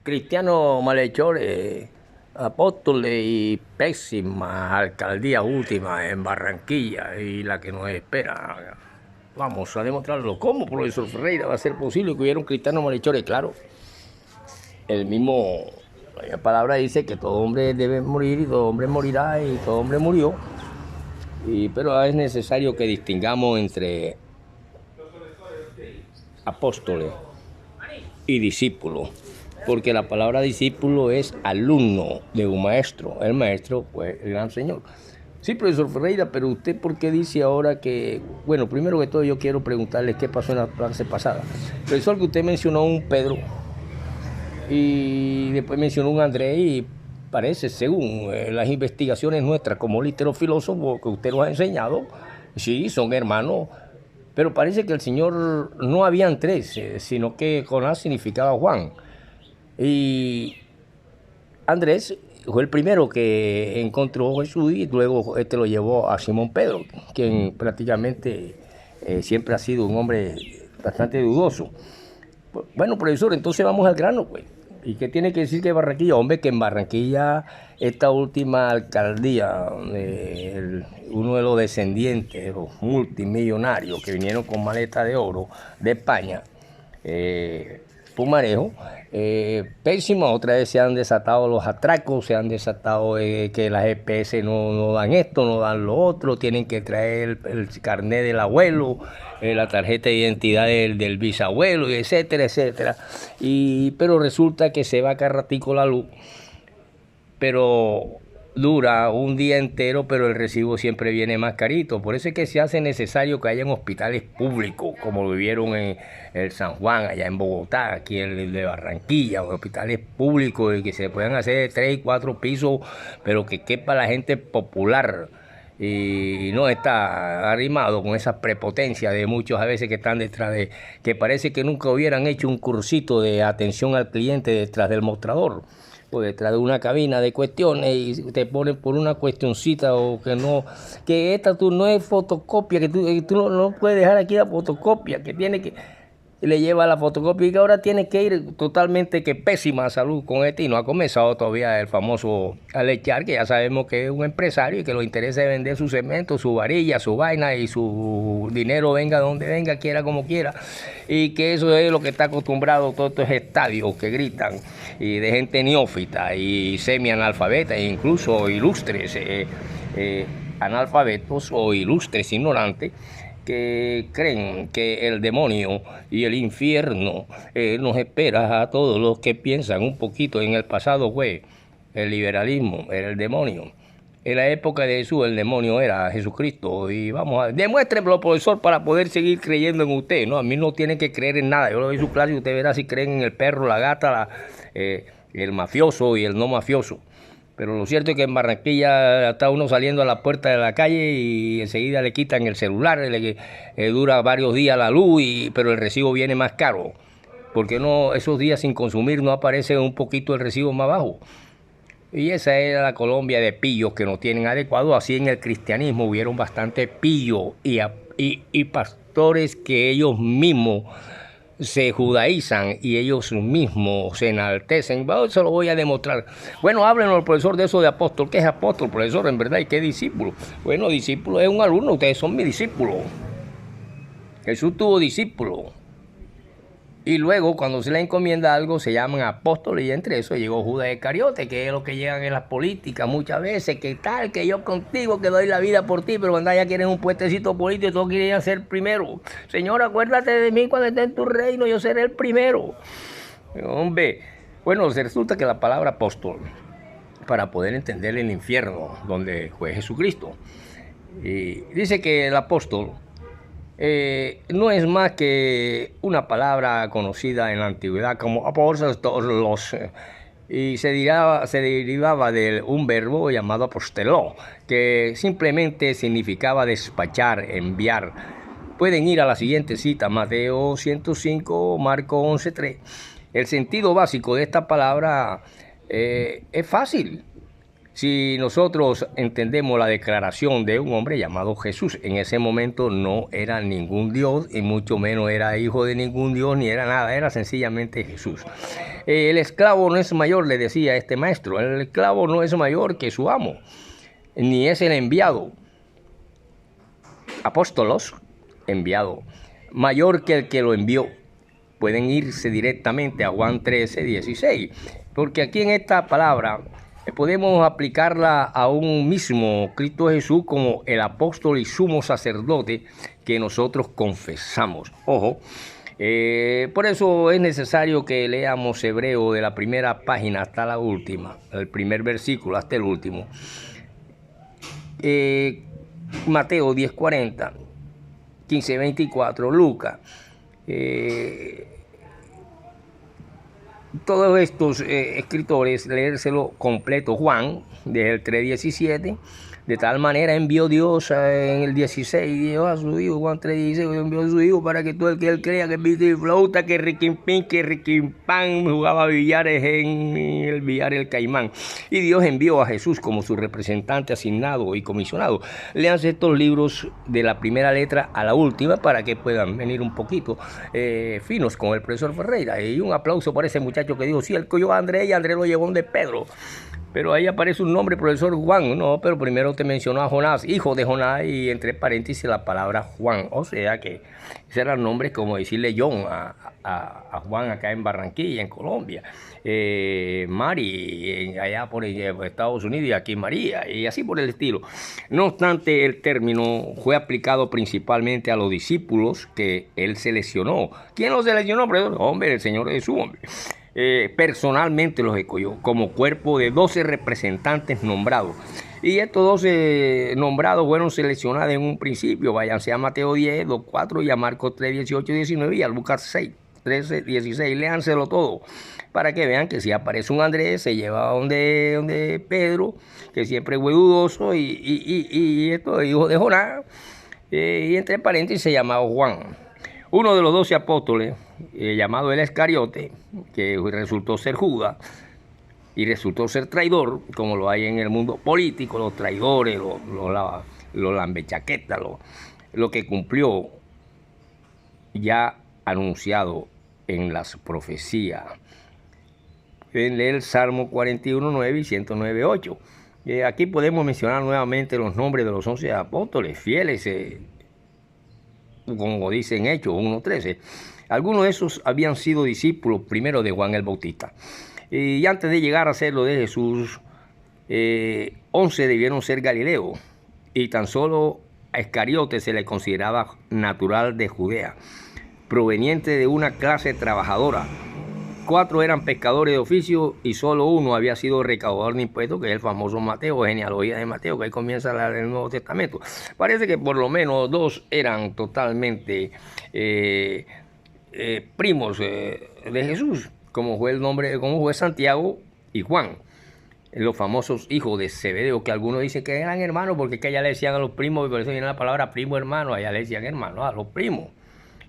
Cristiano malhechores, apóstoles y pésimas alcaldías últimas en Barranquilla y la que nos espera. Vamos a demostrarlo. ¿Cómo, profesor Ferreira, va a ser posible que hubiera un cristiano malhechores? Claro, el mismo, la palabra dice que todo hombre debe morir y todo hombre morirá y todo hombre murió. Pero es necesario que distingamos entre apóstoles y discípulos, porque la palabra discípulo es alumno de un maestro. El maestro, pues, el gran Señor. Sí, profesor Ferreira, pero usted, ¿por qué dice ahora que...? Bueno, primero que todo yo quiero preguntarle qué pasó en la clase pasada. Profesor, que usted mencionó un Pedro y después mencionó un Andrés y parece, según las investigaciones nuestras como literofilósofo que usted nos ha enseñado, sí, son hermanos, pero parece que el Señor no habían tres, sino que Jonás significaba Juan. Y Andrés fue el primero que encontró a Jesús y luego lo llevó a Simón Pedro, quien prácticamente siempre ha sido un hombre bastante dudoso. Bueno, profesor, entonces vamos al grano, pues. ¿Y qué tiene que decir que Barranquilla? Hombre, que en Barranquilla esta última alcaldía, uno de los descendientes de los multimillonarios que vinieron con maleta de oro de España, Pumarejo, pésima. Otra vez se han desatado los atracos, se han desatado que las EPS no dan esto, no dan lo otro, tienen que traer el carnet del abuelo, la tarjeta de identidad del bisabuelo, etcétera, etcétera. Pero resulta que se va cada ratico la luz, pero dura un día entero, pero el recibo siempre viene más carito. Por eso es que se hace necesario que hayan hospitales públicos, como lo vivieron en el San Juan, allá en Bogotá, aquí en el de Barranquilla, hospitales públicos y que se puedan hacer de 3 y 4 pisos, pero que quepa la gente popular y no está arrimado con esa prepotencia de muchos a veces que están detrás de, que parece que nunca hubieran hecho un cursito de atención al cliente detrás del mostrador o detrás de una cabina de cuestiones y te ponen por una cuestioncita o que no, que esta tú no es fotocopia, que tú no puedes dejar aquí la fotocopia, que tiene que, le lleva la fotocopia y que ahora tiene que ir totalmente que pésima salud con este y no ha comenzado todavía el famoso Alechar, que ya sabemos que es un empresario y que lo interesa es vender su cemento, su varilla, su vaina y su dinero venga donde venga, quiera como quiera, y que eso es lo que está acostumbrado todos estos estadios que gritan y de gente neófita y semi-analfabeta e incluso ilustres analfabetos o ilustres ignorantes que creen que el demonio y el infierno nos espera a todos los que piensan un poquito en el pasado, güey. El liberalismo era el demonio. En la época de Jesús el demonio era Jesucristo. Y vamos a... Demuéstrenlo, profesor, para poder seguir creyendo en usted, ¿no? A mí no tienen que creer en nada. Yo le doy su clase y usted verá si creen en el perro, la gata, el mafioso y el no mafioso. Pero lo cierto es que en Barranquilla está uno saliendo a la puerta de la calle y enseguida le quitan el celular, dura varios días la luz, pero el recibo viene más caro. Porque no, esos días sin consumir no aparece un poquito el recibo más bajo. Y esa era la Colombia de pillos que no tienen adecuado. Así en el cristianismo hubieron bastante pillos y pastores que ellos mismos se judaizan y ellos mismos se enaltecen. Bueno, eso lo voy a demostrar. Bueno, háblenos, profesor, de eso de apóstol. ¿Qué es apóstol, profesor, en verdad? ¿Y qué discípulo? Bueno, discípulo es un alumno. Ustedes son mis discípulos. Jesús tuvo discípulos. Y luego, cuando se le encomienda algo, se llaman apóstoles. Y entre eso llegó Judas Iscariote, que es lo que llegan en las políticas muchas veces. Que tal, que yo contigo, que doy la vida por ti. Pero cuando ya quieren un puestecito político, todos quieren ser primero. Señor, acuérdate de mí cuando esté en tu reino, yo seré el primero. Hombre, bueno, resulta que la palabra apóstol, para poder entender el infierno donde fue Jesucristo, dice que el apóstol no es más que una palabra conocida en la antigüedad como apóstolos, y se derivaba de un verbo llamado aposteló, que simplemente significaba despachar, enviar. Pueden ir a la siguiente cita, Mateo 105, Marcos 11:3. El sentido básico de esta palabra es fácil. Si nosotros entendemos la declaración de un hombre llamado Jesús, en ese momento no era ningún Dios y mucho menos era hijo de ningún Dios ni era nada, era sencillamente Jesús. El esclavo no es mayor, le decía este maestro, el esclavo no es mayor que su amo, ni es el enviado, apóstolos, enviado, mayor que el que lo envió. Pueden irse directamente a Juan 13, 16, porque aquí en esta palabra podemos aplicarla a un mismo Cristo Jesús como el apóstol y sumo sacerdote que nosotros confesamos. Ojo, por eso es necesario que leamos Hebreo de la primera página hasta la última, el primer versículo hasta el último. Mateo 10:40, 15:24, Lucas. Todos estos escritores, leérselo completo. Juan, desde el 3:17, de tal manera envió Dios en el 16, Dios a su hijo, Juan 3:16, envió a su hijo para que todo el que él crea que viste y flauta, que riquimpín, que riquimpán, jugaba billares en el billar El Caimán. Y Dios envió a Jesús como su representante asignado y comisionado. Léanse estos libros de la primera letra a la última para que puedan venir un poquito finos con el profesor Ferreira. Y un aplauso para ese muchacho que dijo, sí, él cogió a Andrés y Andrés lo llevó de Pedro. Pero ahí aparece un nombre, profesor Juan. No, pero primero te mencionó a Jonás, hijo de Jonás, y entre paréntesis la palabra Juan. O sea que ese era el nombre, como decirle John a Juan acá en Barranquilla, en Colombia. Mari, allá por Estados Unidos, y aquí María, y así por el estilo. No obstante, el término fue aplicado principalmente a los discípulos que él seleccionó. ¿Quién los seleccionó, profesor? Hombre, el Señor Jesús, hombre. Personalmente los escogió como cuerpo de 12 representantes nombrados. Y estos 12 nombrados fueron seleccionados en un principio. Váyanse a Mateo 10, 2, 4 y a Marcos 3, 18, 19 y a Lucas 6, 13, 16. Léanselo todo para que vean que si aparece un Andrés se lleva donde Pedro, que siempre fue dudoso, y esto es hijo de Jonás, y entre paréntesis se llamaba Juan. Uno de los 12 apóstoles, llamado el Iscariote, que resultó ser Judas y resultó ser traidor, como lo hay en el mundo político, los traidores, los lambechaquetas, lo que cumplió ya anunciado en las profecías. Pueden leer el Salmo 41:9 y 109:8. Aquí podemos mencionar nuevamente los nombres de los 11 apóstoles fieles, como dicen Hechos 1:13. Algunos de esos habían sido discípulos primero de Juan el Bautista. Y antes de llegar a ser lo de Jesús, 11 debieron ser galileos. Y tan solo a Iscariote se le consideraba natural de Judea, proveniente de una clase trabajadora. 4 eran pescadores de oficio y solo uno había sido recaudador de impuestos, que es el famoso Mateo, genealogía de Mateo, que ahí comienza el Nuevo Testamento. Parece que por lo menos 2 eran totalmente primos de Jesús, como fue Santiago y Juan, los famosos hijos de Zebedeo, que algunos dicen que eran hermanos, porque es que allá le decían a los primos, y por eso viene la palabra primo hermano, allá le decían hermano a los primos.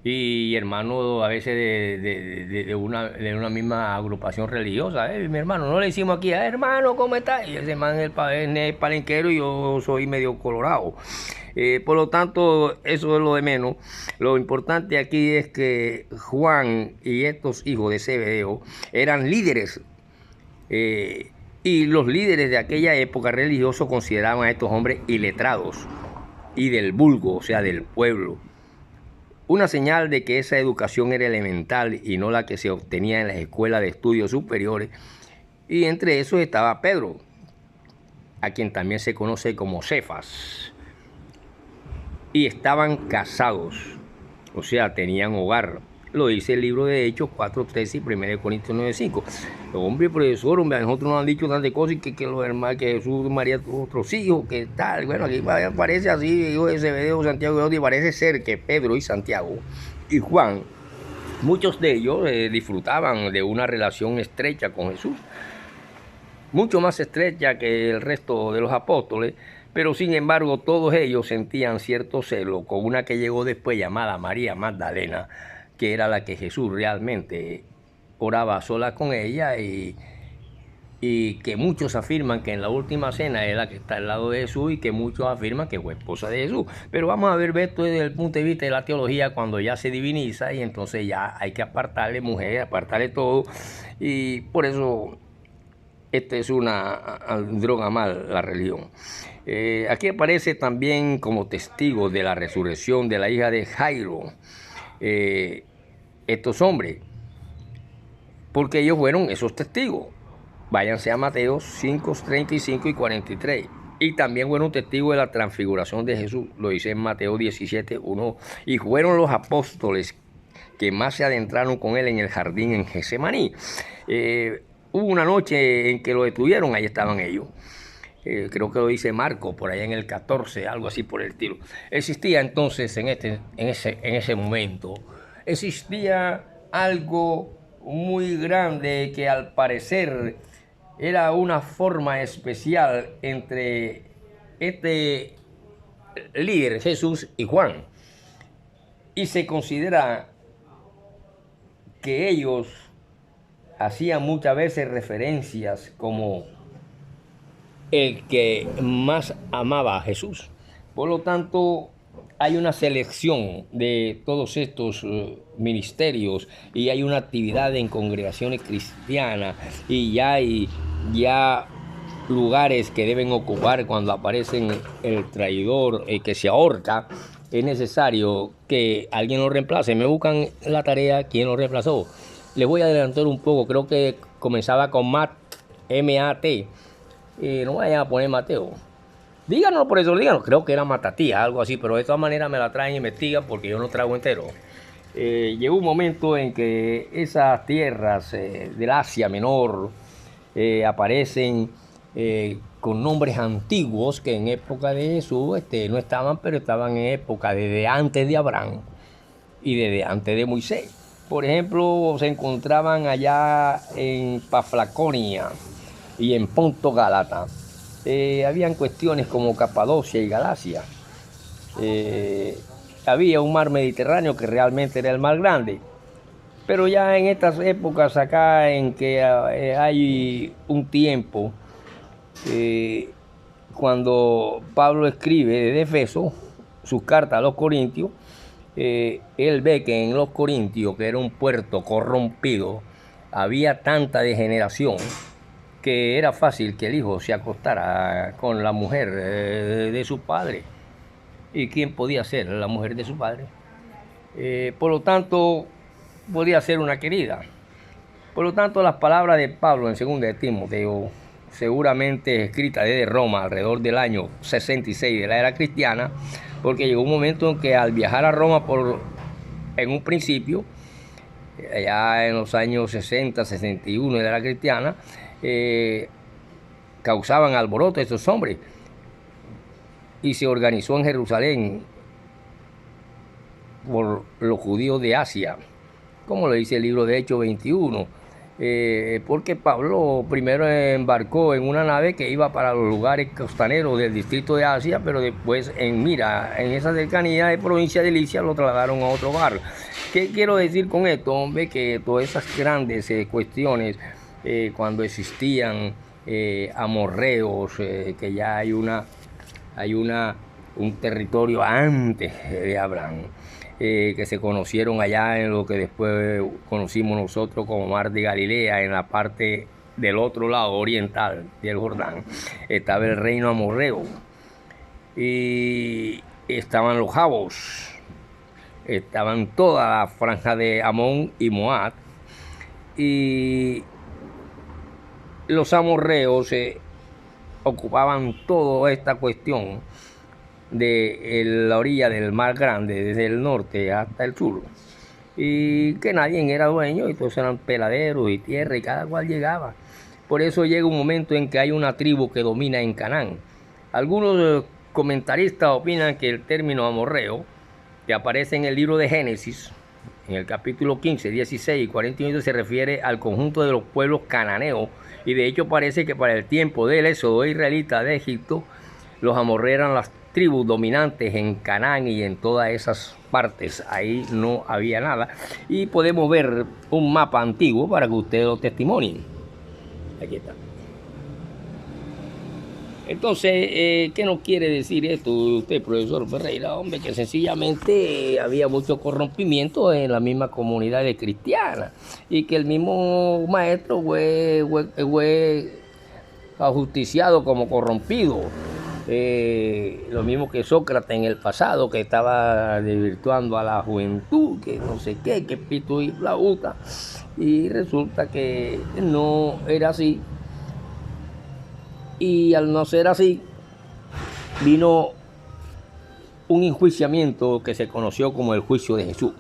Y hermano a veces de una misma agrupación religiosa. Mi hermano, no le decimos aquí, hermano, ¿cómo está? Y ese man es palenquero y yo soy medio colorado. Por lo tanto, eso es lo de menos. Lo importante aquí es que Juan y estos hijos de Zebedeo eran líderes. Y los líderes de aquella época religiosos consideraban a estos hombres iletrados y del vulgo, o sea, del pueblo. Una señal de que esa educación era elemental y no la que se obtenía en las escuelas de estudios superiores. Y entre esos estaba Pedro, a quien también se conoce como Cefas. Y estaban casados, o sea, tenían hogar. Lo dice el libro de Hechos 4:13 y 1 Corintios 9:5. Hombre, profesor, hombre, a nosotros nos han dicho tantas cosas, que los hermanos, que Jesús, María tuvo otros hijos, que tal. Bueno, aquí parece así, hijo de Zebedeo, Santiago y parece ser que Pedro y Santiago y Juan, muchos de ellos disfrutaban de una relación estrecha con Jesús, mucho más estrecha que el resto de los apóstoles, pero sin embargo todos ellos sentían cierto celo con una que llegó después llamada María Magdalena, que era la que Jesús realmente oraba sola con ella y y que muchos afirman que en la última cena es la que está al lado de Jesús y que muchos afirman que fue esposa de Jesús. Pero vamos a ver esto desde el punto de vista de la teología, cuando ya se diviniza y entonces ya hay que apartarle mujer, apartarle todo, y por eso esta es una droga mal, la religión. Aquí aparece también como testigo de la resurrección de la hija de Jairo estos hombres, porque ellos fueron esos testigos. Váyanse a Mateo 5, 35 y 43. Y también fueron testigos de la transfiguración de Jesús. Lo dice en Mateo 17, 1. Y fueron los apóstoles que más se adentraron con él en el jardín en Getsemaní. Hubo una noche en que lo detuvieron, ahí estaban ellos. Creo que lo dice Marco, por allá en el 14, algo así por el estilo. Existía entonces en ese momento, existía algo muy grande que al parecer era una forma especial entre este líder Jesús y Juan, y se considera que ellos hacían muchas veces referencias como el que más amaba a Jesús. Por lo tanto, hay una selección de todos estos ministerios y hay una actividad en congregaciones cristianas y ya hay lugares que deben ocupar cuando aparecen el traidor que se ahorca. Es necesario que alguien lo reemplace. Me buscan la tarea quién lo reemplazó. Les voy a adelantar un poco. Creo que comenzaba con Mat, M-A-T. No vayan a poner Mateo. Díganos por eso, díganos. Creo que era Matatía, algo así, pero de todas maneras me la traen y investigan porque yo no traigo entero. Llegó un momento en que esas tierras del Asia Menor aparecen con nombres antiguos que en época de Jesús no estaban, pero estaban en época desde antes de Abraham y desde antes de Moisés. Por ejemplo, se encontraban allá en Paflaconia y en Ponto Gálata. Habían cuestiones como Capadocia y Galacia. Había un mar Mediterráneo que realmente era el mar grande. Pero ya en estas épocas acá en que hay un tiempo, cuando Pablo escribe desde Efeso sus cartas a los Corintios, él ve que en los Corintios, que era un puerto corrompido, había tanta degeneración que era fácil que el hijo se acostara con la mujer de su padre. ¿Y quién podía ser la mujer de su padre? Por lo tanto, podía ser una querida. Por lo tanto, las palabras de Pablo en 2 de Timoteo, seguramente escritas desde Roma alrededor del año 66 de la era cristiana, porque llegó un momento en que al viajar a Roma en un principio, allá en los años 60, 61 de la era cristiana, causaban alboroto estos hombres y se organizó en Jerusalén por los judíos de Asia, como lo dice el libro de Hechos 21, porque Pablo primero embarcó en una nave que iba para los lugares costaneros del distrito de Asia, pero después en esa cercanía de provincia de Licia lo trasladaron a otro lugar. ¿Qué quiero decir con esto, hombre? Que todas esas grandes cuestiones, cuando existían amorreos, que ya hay un territorio antes de Abraham, que se conocieron allá en lo que después conocimos nosotros como Mar de Galilea, en la parte del otro lado oriental del Jordán, estaba el reino amorreo y estaban los Javos, estaban toda la franja de Amón y Moab, y los amorreos ocupaban toda esta cuestión de la orilla del Mar Grande, desde el norte hasta el sur, y que nadie era dueño, y todos eran peladeros y tierra, y cada cual llegaba. Por eso llega un momento en que hay una tribu que domina en Canaán. Algunos comentaristas opinan que el término amorreo, que aparece en el libro de Génesis, en el capítulo 15, 16 y 41, se refiere al conjunto de los pueblos cananeos, y de hecho parece que para el tiempo del éxodo israelita de Egipto, los amorreos eran las tribus dominantes en Canaán y en todas esas partes. Ahí no había nada, y podemos ver un mapa antiguo para que ustedes lo testimonien. Aquí está. Entonces, ¿qué nos quiere decir esto usted, profesor Ferreira? Hombre, que sencillamente había mucho corrompimiento en la misma comunidad cristiana y que el mismo maestro fue ajusticiado como corrompido. Lo mismo que Sócrates en el pasado, que estaba desvirtuando a la juventud, que no sé qué, que pito y flauta. Y resulta que no era así. Y al no ser así, vino un enjuiciamiento que se conoció como el juicio de Jesús.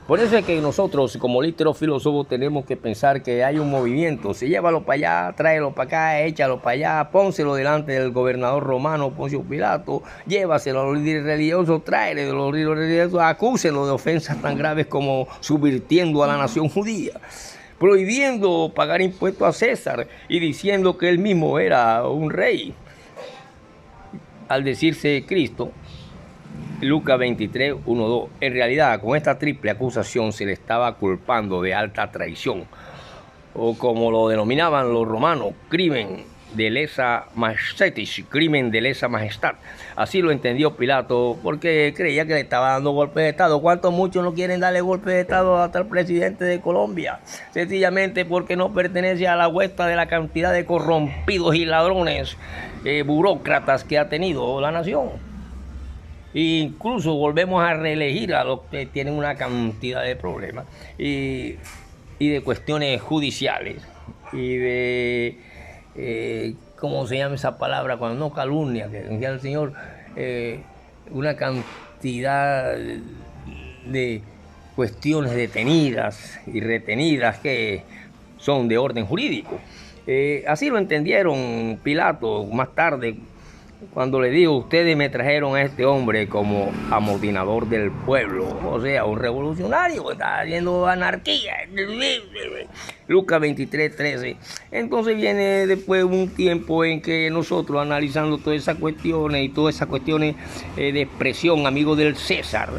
Por eso es que nosotros, como líderes filósofos, tenemos que pensar que hay un movimiento. Si llévalo para allá, tráelo para acá, échalo para allá, pónselo delante del gobernador romano Poncio Pilato, llévaselo a los líderes religiosos, tráele de los líderes religiosos, acúsenlo de ofensas tan graves como subvirtiendo a la nación judía, prohibiendo pagar impuestos a César y diciendo que él mismo era un rey. Al decirse Cristo, Lucas 23, 1, 2. En realidad, con esta triple acusación se le estaba culpando de alta traición, o como lo denominaban los romanos, crimen de lesa majestis, crimen de lesa majestad. Así lo entendió Pilato, porque creía que le estaba dando golpe de Estado. ¿Cuántos muchos no quieren darle golpe de Estado hasta el presidente de Colombia? Sencillamente porque no pertenece a la huesta de la cantidad de corrompidos y ladrones, burócratas que ha tenido la nación. E incluso volvemos a reelegir a los que tienen una cantidad de problemas y de cuestiones judiciales y de, ¿cómo se llama esa palabra? Cuando no calumnia, que decía el Señor, una cantidad de cuestiones detenidas y retenidas que son de orden jurídico. Así lo entendieron Pilato más tarde, cuando le digo, ustedes me trajeron a este hombre como amotinador del pueblo, o sea, un revolucionario que está haciendo anarquía. Lucas 23, 13. Entonces viene después un tiempo en que nosotros, analizando todas esas cuestiones y todas esas cuestiones de expresión, amigo del César,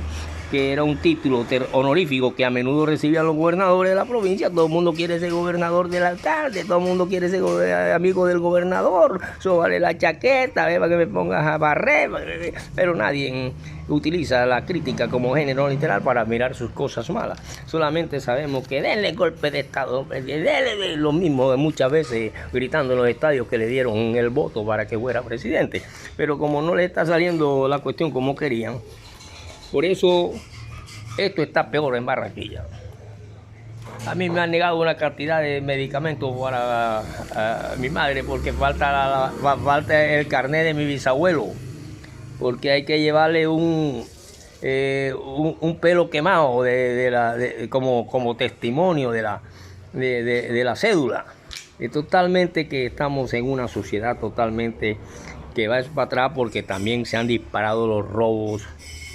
que era un título honorífico que a menudo recibían los gobernadores de la provincia. Todo el mundo quiere ser gobernador del alcalde, todo el mundo quiere ser amigo del gobernador, sóbale la chaqueta, para que me pongas a barrer, pero nadie utiliza la crítica como género literal para mirar sus cosas malas. Solamente sabemos que denle golpe de Estado, denle lo mismo muchas veces gritando en los estadios que le dieron el voto para que fuera presidente, pero como no le está saliendo la cuestión como querían, por eso esto está peor en Barranquilla. A mí me han negado una cantidad de medicamentos para mi madre porque falta el carnet de mi bisabuelo, porque hay que llevarle un pelo quemado como testimonio de la cédula. Y totalmente que estamos en una sociedad totalmente que va para atrás, porque también se han disparado los robos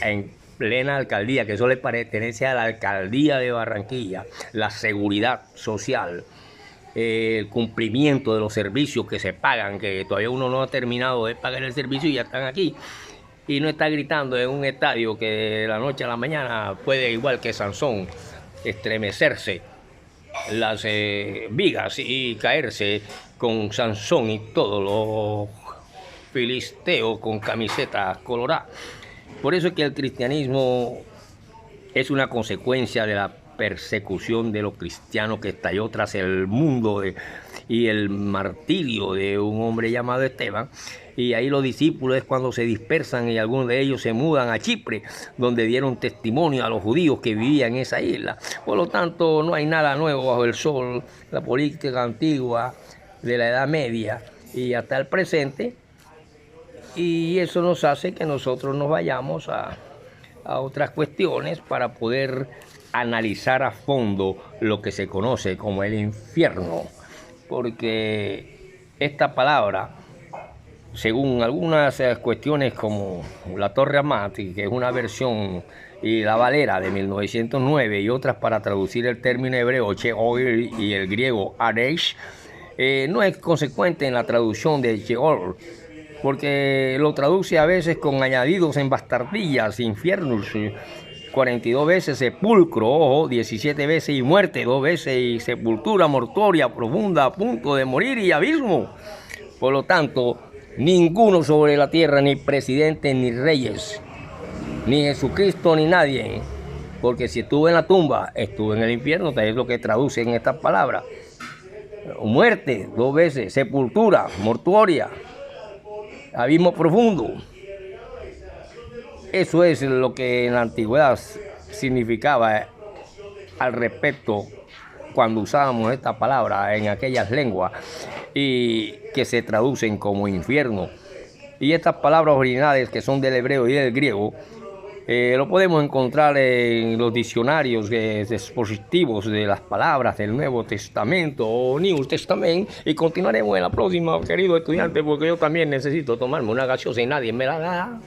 en plena alcaldía, que eso le pertenece a la alcaldía de Barranquilla, la seguridad social, el cumplimiento de los servicios que se pagan, que todavía uno no ha terminado de pagar el servicio y ya están aquí. Y no está gritando en un estadio que de la noche a la mañana puede, igual que Sansón, estremecerse las vigas y caerse con Sansón y todos los filisteos con camisetas coloradas. Por eso es que el cristianismo es una consecuencia de la persecución de los cristianos que estalló tras el mundo y el martirio de un hombre llamado Esteban. Y ahí los discípulos es cuando se dispersan y algunos de ellos se mudan a Chipre, donde dieron testimonio a los judíos que vivían en esa isla. Por lo tanto, no hay nada nuevo bajo el sol. La política antigua de la Edad Media y hasta el presente. Y eso nos hace que nosotros nos vayamos a otras cuestiones para poder analizar a fondo lo que se conoce como el infierno. Porque esta palabra, según algunas cuestiones como la Torre Amati, que es una versión, y la Valera de 1909, y otras para traducir el término hebreo Sheol y el griego Areish, no es consecuente en la traducción de Sheol, porque lo traduce a veces con añadidos en bastardillas, infiernos, 42 veces sepulcro, ojo, 17 veces y muerte, 2 veces y sepultura mortoria profunda a punto de morir y abismo. Por lo tanto, Ninguno sobre la tierra, ni presidentes, ni reyes, ni Jesucristo, ni nadie. Porque si estuvo en la tumba, estuvo en el infierno, es lo que traduce en estas palabras. Muerte, 2 veces, sepultura, mortuoria, abismo profundo. Eso es lo que en la antigüedad significaba al respecto cuando usábamos esta palabra en aquellas lenguas y que se traducen como infierno. Y estas palabras originales que son del hebreo y del griego lo podemos encontrar en los diccionarios expositivos de las palabras del Nuevo Testamento o New Testament, y continuaremos en la próxima, querido estudiante, porque yo también necesito tomarme una gaseosa y nadie me la da.